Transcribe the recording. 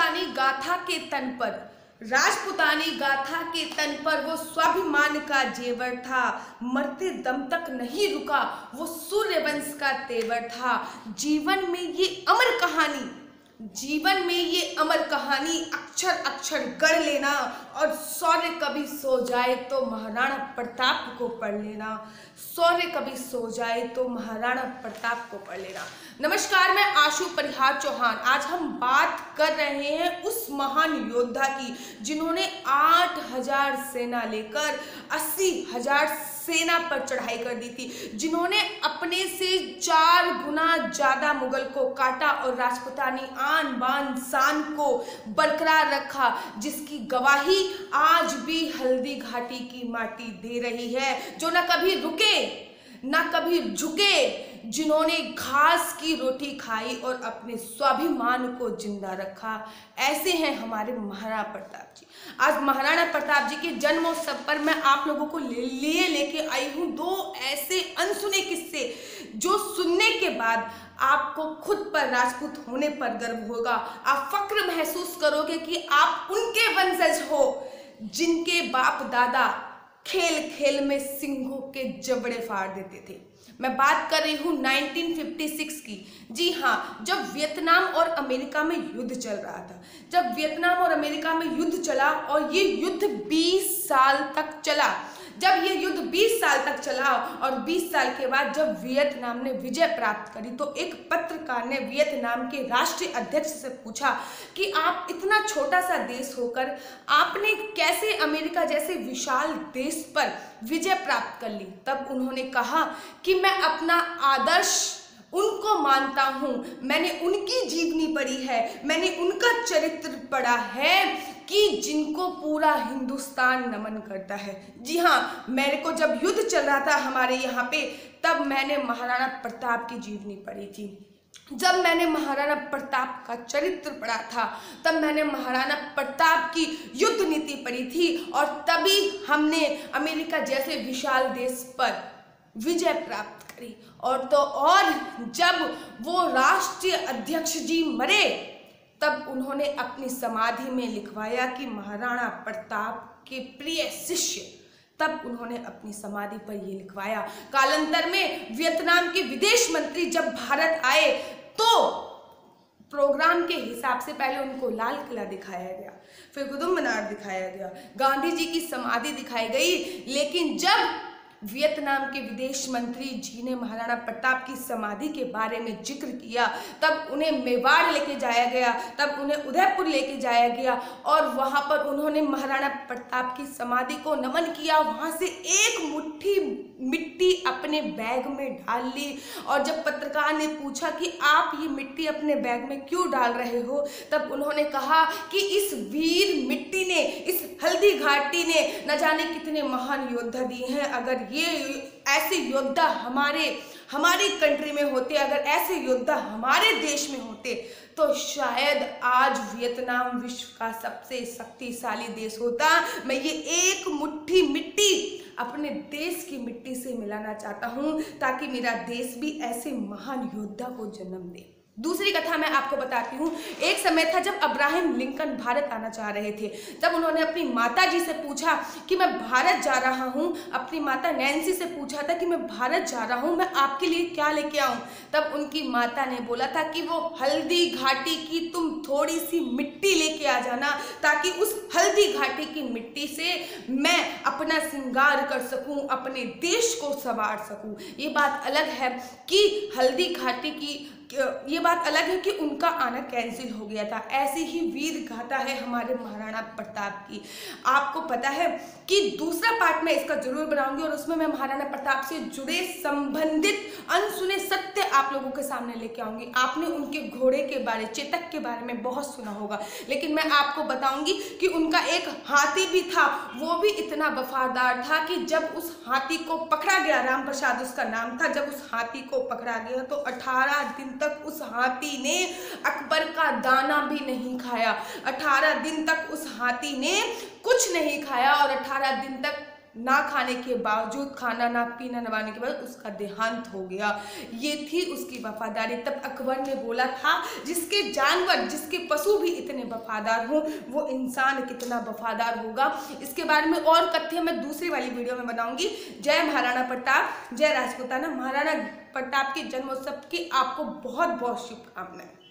राजपूतानी गाथा के तन पर, राजपूतानी गाथा के तन पर वो स्वाभिमान का जेवर था, मरते दम तक नहीं रुका वो सूर्यवंश का तेवर था। जीवन में ये अमर कहानी, जीवन में ये अमर कहानी अक्षर अक्षर गढ़ लेना, और शौर्य कभी सो जाए तो महाराणा प्रताप को पढ़ लेना, शौर्य कभी सो जाए तो महाराणा प्रताप को पढ़ लेना। नमस्कार, मैं आशु परिहार चौहान। आज हम बात कर रहे हैं उस महान योद्धा की जिन्होंने 8000 सेना लेकर 80,000 सेना पर चढ़ाई कर दी थी, जिन्होंने अपने से 4 गुना ज्यादा मुगल को काटा और राजपूतानी आन बान शान को बरकरार रखा, जिसकी गवाही आज भी हल्दी घाटी की माटी दे रही है, जो न कभी रुके ना कभी झुके, जिन्होंने घास की रोटी खाई और अपने स्वाभिमान को जिंदा रखा। ऐसे हैं हमारे महाराणा प्रताप जी। आज महाराणा प्रताप जी के जन्मोत्सव पर मैं आप लोगों को लेके आई हूँ 2 ऐसे अनसुने किस्से, जो सुनने के बाद आपको खुद पर राजपूत होने पर गर्व होगा। आप फक्र महसूस करोगे कि आप उनके वंशज हो जिनके बाप दादा खेल खेल में सिंहों के जबड़े फाड़ देते थे। मैं बात कर रही हूँ 1956 की। जी हाँ, जब वियतनाम और अमेरिका में युद्ध चल रहा था, जब वियतनाम और अमेरिका में युद्ध चला और ये युद्ध 20 साल तक चला। जब ये युद्ध 20 साल तक चला और 20 साल के बाद जब वियतनाम ने विजय प्राप्त करी, तो एक पत्रकार ने वियतनाम के राष्ट्रीय अध्यक्ष से पूछा कि आप इतना छोटा सा देश होकर आपने कैसे अमेरिका जैसे विशाल देश पर विजय प्राप्त कर ली। तब उन्होंने कहा कि मैं अपना आदर्श उनको मानता हूँ, मैंने उनकी जीवनी पढ़ी है, मैंने उनका चरित्र पढ़ा है कि जिनको पूरा हिंदुस्तान नमन करता है। जी हाँ, मेरे को जब युद्ध चल रहा था हमारे यहाँ पे, तब मैंने महाराणा प्रताप की जीवनी पढ़ी थी। जब मैंने महाराणा प्रताप का चरित्र पढ़ा था, तब मैंने महाराणा प्रताप की युद्ध नीति पढ़ी थी, और तभी हमने अमेरिका जैसे विशाल देश पर विजय प्राप्त करी। और जब वो राष्ट्रीय अध्यक्ष जी मरे, तब उन्होंने अपनी समाधि में लिखवाया कि महाराणा प्रताप के प्रिय शिष्य, तब उन्होंने अपनी समाधि पर ये लिखवाया। कालांतर में वियतनाम के विदेश मंत्री जब भारत आए, तो प्रोग्राम के हिसाब से पहले उनको लाल किला दिखाया गया, फिर कुतुब मीनार दिखाया गया, गांधी जी की समाधि दिखाई गई। लेकिन जब वियतनाम के विदेश मंत्री जी ने महाराणा प्रताप की समाधि के बारे में जिक्र किया, तब उन्हें मेवाड़ लेके जाया गया, तब उन्हें उदयपुर लेके जाया गया, और वहां पर उन्होंने महाराणा प्रताप की समाधि को नमन किया। वहां से एक मुट्ठी मिट्टी अपने बैग में डाल ली, और जब पत्रकार ने पूछा कि आप ये मिट्टी अपने बैग में क्यों डाल रहे हो, तब उन्होंने कहा कि इस वीर मिट्टी ने, इस हल्दी घाटी ने न जाने कितने महान योद्धा दिए हैं। अगर ये ऐसे योद्धा हमारी कंट्री में होते, अगर ऐसे योद्धा हमारे देश में होते, तो शायद आज वियतनाम विश्व का सबसे शक्तिशाली देश होता। मैं ये एक मुट्ठी मिट्टी अपने देश की मिट्टी से मिलाना चाहता हूँ, ताकि मेरा देश भी ऐसे महान योद्धा को जन्म दे। दूसरी कथा मैं आपको बताती हूँ। एक समय था जब अब्राहम लिंकन भारत आना चाह रहे थे, तब उन्होंने अपनी माता जी से पूछा कि मैं भारत जा रहा हूँ। अपनी माता नैन्सी से पूछा था कि मैं भारत जा रहा हूँ, मैं आपके लिए क्या लेके आऊँ। तब उनकी माता ने बोला था कि वो हल्दी घाटी की तुम थोड़ी सी मिट्टी लेके आ जाना, ताकि उस हल्दी घाटी की मिट्टी से मैं अपना श्रृंगार कर सकूँ, अपने देश को संवार सकूँ। ये बात अलग है कि हल्दी घाटी की, ये बात अलग है कि उनका आना कैंसिल हो गया था। ऐसी ही वीर गाथा है हमारे महाराणा प्रताप की। आपको पता है कि दूसरा पार्ट मैं इसका जरूर बनाऊंगी, और उसमें मैं महाराणा प्रताप से जुड़े संबंधित अनसुने सत्य आप लोगों के सामने लेके आऊंगी। आपने उनके घोड़े के बारे, चेतक के बारे में बहुत सुना होगा, लेकिन मैं आपको बताऊंगी कि उनका एक हाथी भी था। वो भी इतना वफादार था कि जब उस हाथी को पकड़ा गया, राम प्रसाद उसका नाम था, जब उस हाथी को पकड़ा गया तो 18 दिन तक उस हाथी ने अकबर का दाना भी नहीं खाया। 18 दिन तक उस हाथी ने कुछ नहीं खाया, और 18 दिन तक ना खाने के बावजूद, खाना ना पीना नवाने के बाद उसका देहांत हो गया। ये थी उसकी वफादारी। तब अकबर ने बोला था, जिसके जानवर, जिसके पशु भी इतने वफादार हों, वो इंसान कितना वफादार होगा। इसके बारे में और तथ्य मैं दूसरी वाली वीडियो में बनाऊंगी। जय महाराणा प्रताप, जय राजपूताना। महाराणा प्रताप के जन्मोत्सव की आपको बहुत बहुत शुभकामनाएं।